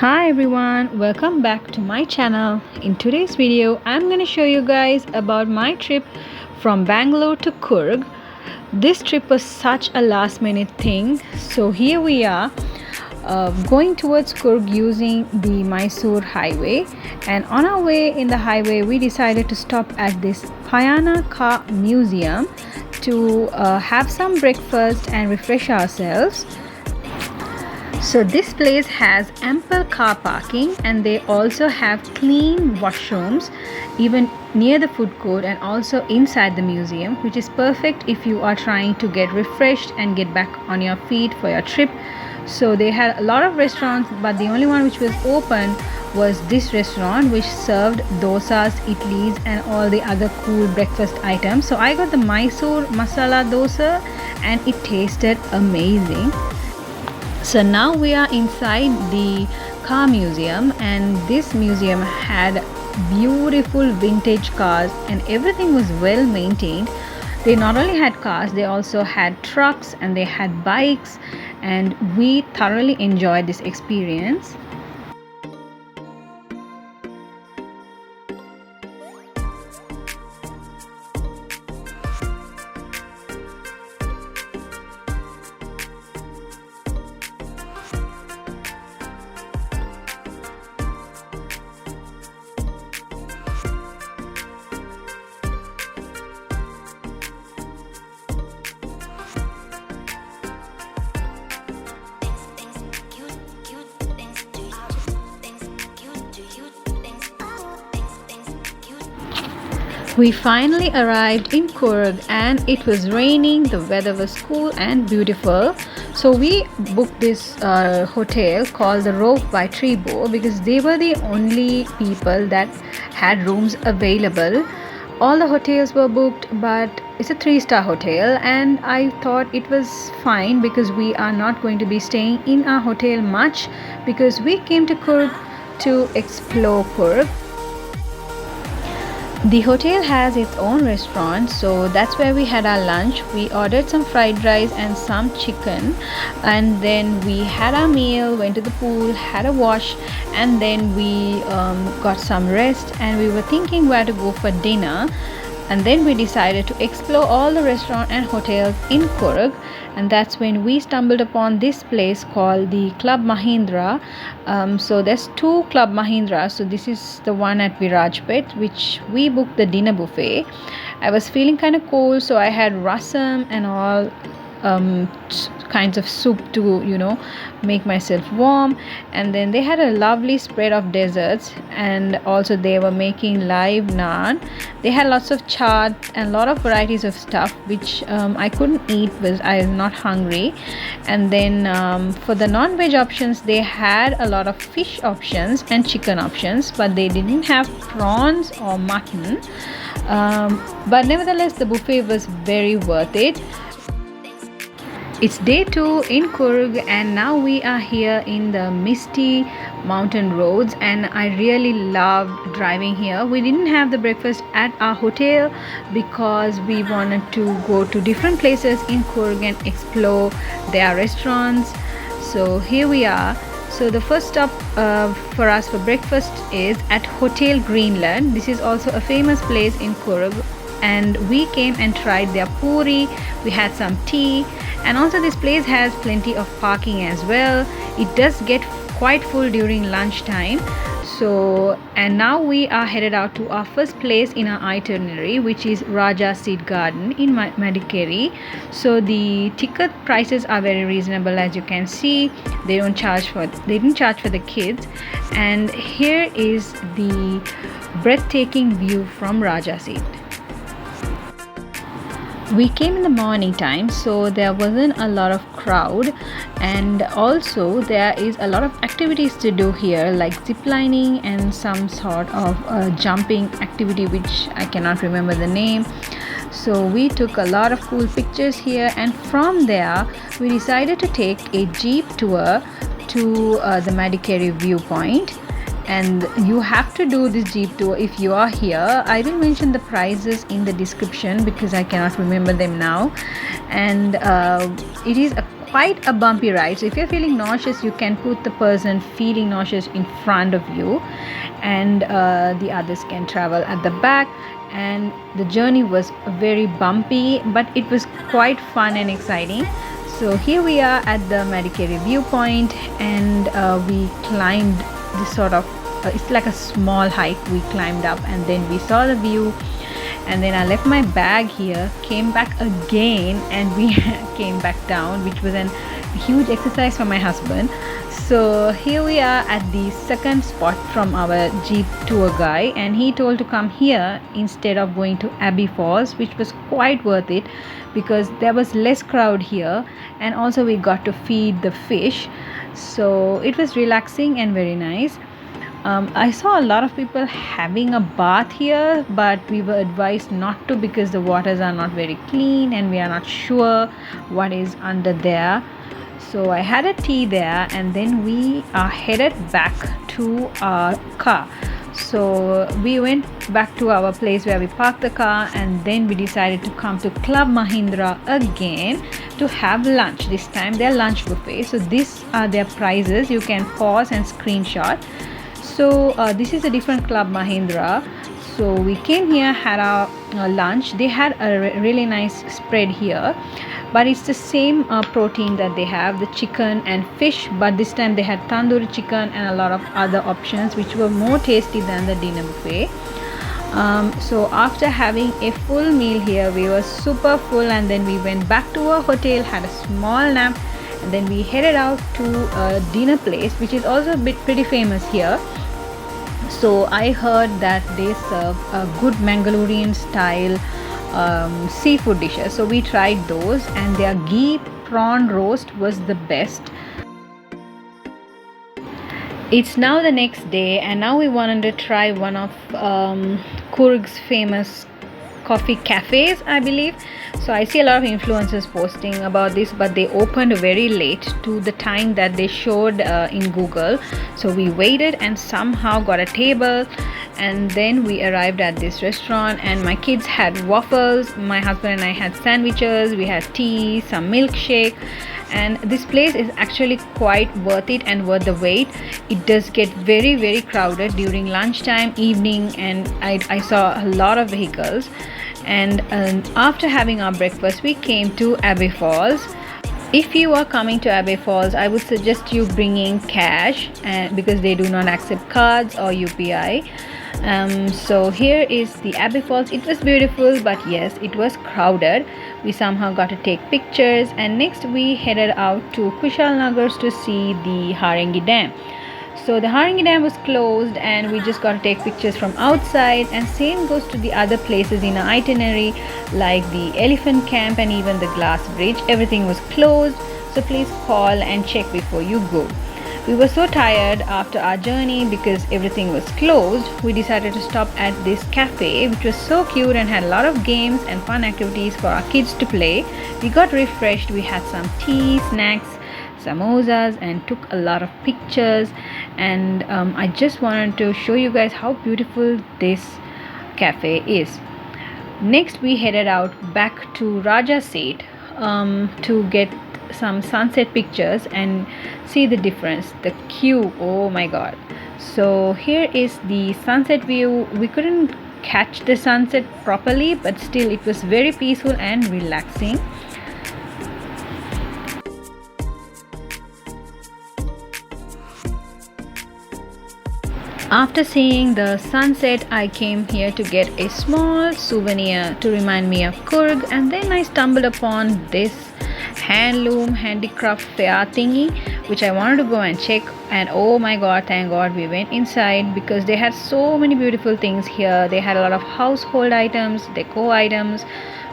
Hi everyone, welcome back to my channel. In today's video I'm going to show you guys about my trip from Bangalore to Coorg. This trip was such a last minute thing, so here we are going towards Coorg using the Mysore highway, and on our way in the highway we decided to stop at this Payana car museum to have some breakfast and refresh ourselves. So this place has ample car parking, and they also have clean washrooms even near the food court and also inside the museum, which is perfect if you are trying to get refreshed and get back on your feet for your trip. So they had a lot of restaurants, but the only one which was open was this restaurant, which served dosas, idlis and all the other cool breakfast items. So I got the Mysore masala dosa and it tasted amazing. So now we are inside the car museum, and this museum had beautiful vintage cars and everything was well maintained. They not only had cars, they also had trucks and they had bikes, and we thoroughly enjoyed this experience. We finally arrived in Coorg and it was raining, the weather was cool and beautiful. So we booked this hotel called the Rove by Treebo because they were the only people that had rooms available. All the hotels were booked, but it's a 3-star hotel, and I thought it was fine because we are not going to be staying in our hotel much because we came to Coorg to explore Coorg. The hotel has its own restaurant, so that's where we had our lunch. We ordered some fried rice and some chicken, and then we had our meal, went to the pool, had a wash, and then we got some rest, and we were thinking where to go for dinner. And then we decided to explore all the restaurants and hotels in Coorg, and that's when we stumbled upon this place called the Club Mahindra. So there's 2 Club Mahindra. So this is the one at Virajpet, which we booked the dinner buffet. I was feeling kind of cold, so I had rasam and all kinds of soup to make myself warm. And then they had a lovely spread of desserts, and also they were making live naan. They had lots of chaat and a lot of varieties of stuff which I couldn't eat because I was not hungry. And then for the non-veg options, they had a lot of fish options and chicken options, but they didn't have prawns or mutton. But nevertheless, the buffet was very worth it. It's day 2 in Coorg, and now we are here in the misty mountain roads, and I really loved driving here. We didn't have the breakfast at our hotel because we wanted to go to different places in Coorg and explore their restaurants. So here we are. So the first stop for us for breakfast is at Hotel Greenland. This is also a famous place in Coorg, and we came and tried their puri. We had some tea, and also this place has plenty of parking as well. It does get quite full during lunchtime. So, and now we are headed out to our first place in our itinerary, which is Rabiyas Garden in Madikeri. So the ticket prices are very reasonable, as you can see. They didn't charge for the kids. And here is the breathtaking view from Rabiyas. We came in the morning time, so there wasn't a lot of crowd, and also there is a lot of activities to do here, like zip lining and some sort of jumping activity which I cannot remember the name. So we took a lot of cool pictures here, and from there we decided to take a jeep tour to the Madikeri viewpoint. And you have to do this jeep tour if you are here. I will mention the prices in the description because I cannot remember them now. And it is a quite a bumpy ride. So if you're feeling nauseous, you can put the person feeling nauseous in front of you, and the others can travel at the back. And the journey was very bumpy, but it was quite fun and exciting. So here we are at the Madikeri viewpoint, and we climbed this sort of it's like a small hike. We climbed up and then we saw the view, and then I left my bag here, came back again, and we came back down, which was a huge exercise for my husband. So here we are at the second spot from our jeep tour guide, and he told to come here instead of going to Abbey Falls, which was quite worth it because there was less crowd here, and also we got to feed the fish. So it was relaxing and very nice. I saw a lot of people having a bath here, but we were advised not to because the waters are not very clean and we are not sure what is under there. So I had a tea there, and then we are headed back to our car. So we went back to our place where we parked the car, and then we decided to come to Club Mahindra again to have lunch. This time their lunch buffet. So these are their prices. You can pause and screenshot. So this is a different Club Mahindra. So we came here, had our lunch. They had a really nice spread here, but it's the same protein that they have, the chicken and fish, but this time they had tandoori chicken and a lot of other options which were more tasty than the dinner buffet. So after having a full meal here, we were super full, and then we went back to our hotel, had a small nap, and then we headed out to a dinner place which is also pretty famous here. So I heard that they serve a good Mangalorean style seafood dishes. So we tried those, and their ghee prawn roast was the best. It's now the next day, and now we wanted to try one of Coorg's famous coffee cafes, I believe. So I see a lot of influencers posting about this, but they opened very late to the time that they showed in Google. So we waited and somehow got a table, and then we arrived at this restaurant, and my kids had waffles, my husband and I had sandwiches, we had tea, some milkshake. And this place is actually quite worth it and worth the wait. It does get very crowded during lunchtime, evening, and I saw a lot of vehicles. And after having our breakfast, we came to Abbey Falls. If you are coming to Abbey Falls, I would suggest you bringing cash, because they do not accept cards or UPI. So here is the Abbey Falls. It was beautiful, but yes, it was crowded. We somehow got to take pictures, and next we headed out to Kushalnagar to see the Harangi Dam. So the Harangi Dam was closed, and we just got to take pictures from outside, and same goes to the other places in our itinerary like the Elephant Camp and even the Glass Bridge. Everything was closed, so please call and check before you go. We were so tired after our journey because everything was closed. We decided to stop at this cafe, which was so cute and had a lot of games and fun activities for our kids to play. We got refreshed, we had some tea, snacks, samosas, and took a lot of pictures. And I just wanted to show you guys how beautiful this cafe is. Next we headed out back to Raja Seat to get some sunset pictures and see the difference, the queue, oh my god. So here is the sunset view. We couldn't catch the sunset properly, but still it was very peaceful and relaxing. After seeing the sunset, I came here to get a small souvenir to remind me of Coorg, and then I stumbled upon this handloom handicraft fair thingy, which I wanted to go and check. And oh my god, thank god we went inside, because they had so many beautiful things here. They had a lot of household items, deco items,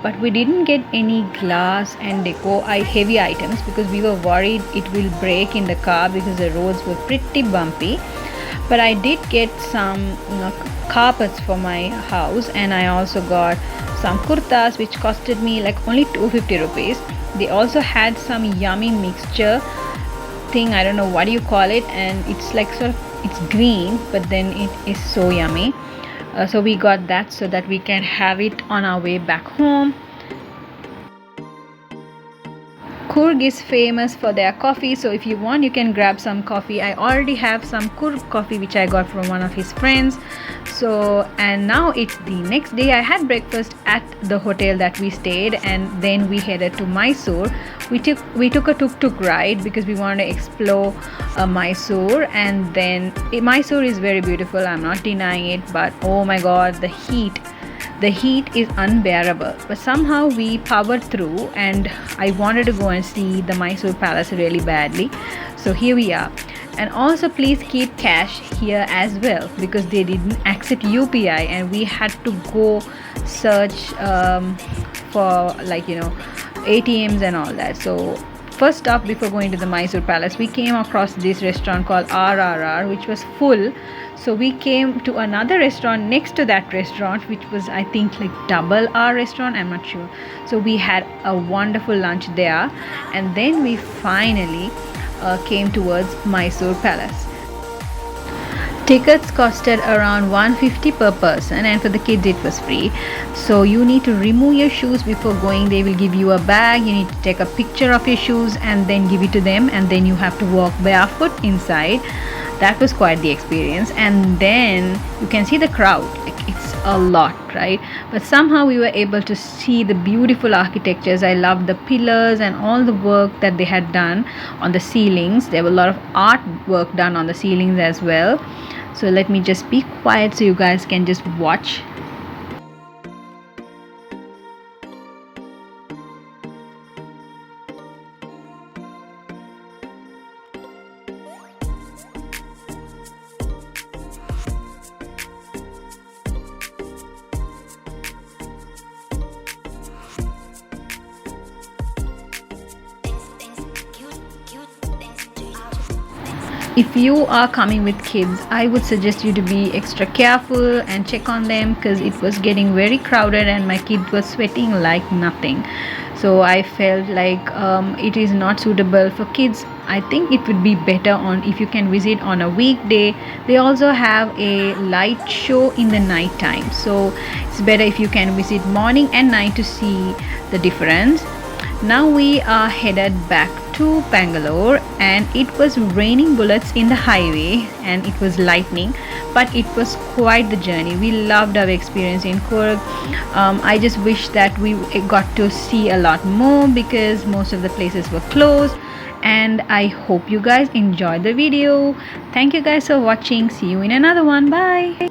but we didn't get any glass and deco heavy items because we were worried it will break in the car because the roads were pretty bumpy. But I did get some carpets for my house, and I also got some kurtas which costed me like only 250 rupees. They also had some yummy mixture thing, I don't know what you call it, and it's like sort of, it's green, but then it is so yummy. So we got that so that we can have it on our way back home. Coorg is famous for their coffee, so if you want you can grab some coffee. I already have some Coorg coffee which I got from one of his friends. So, and now it's the next day. I had breakfast at the hotel that we stayed, and then we headed to Mysore. We took a tuk-tuk ride because we wanted to explore Mysore. And then Mysore is very beautiful, I'm not denying it, but oh my god, the heat is unbearable, but somehow we powered through, and I wanted to go and see the Mysore Palace really badly. So here we are. And also please keep cash here as well, because they didn't accept UPI and we had to go search for, like, ATMs and all that. So first stop before going to the Mysore Palace, we came across this restaurant called RRR, which was full. So we came to another restaurant next to that restaurant, which was, I think, like double our restaurant, I'm not sure. So we had a wonderful lunch there, and then we finally came towards Mysore Palace. Tickets costed around 150 per person, and for the kids it was free. So you need to remove your shoes before going. They will give you a bag, you need to take a picture of your shoes and then give it to them, and then you have to walk barefoot inside. That was quite the experience. And then you can see the crowd, like it's a lot, right? But somehow we were able to see the beautiful architectures. I loved the pillars and all the work that they had done on the ceilings. There were a lot of artwork done on the ceilings as well. So let me just be quiet so you guys can just watch. If you are coming with kids, I would suggest you to be extra careful and check on them, because it was getting very crowded and my kid was sweating like nothing. So I felt like it is not suitable for kids. I think it would be better on if you can visit on a weekday. They also have a light show in the night time, so it's better if you can visit morning and night to see the difference. Now we are headed back to Bangalore, and it was raining bullets in the highway and it was lightning, but it was quite the journey. We loved our experience in Coorg. I just wish that we got to see a lot more because most of the places were closed. And I hope you guys enjoyed the video. Thank you guys for watching. See you in another one. Bye.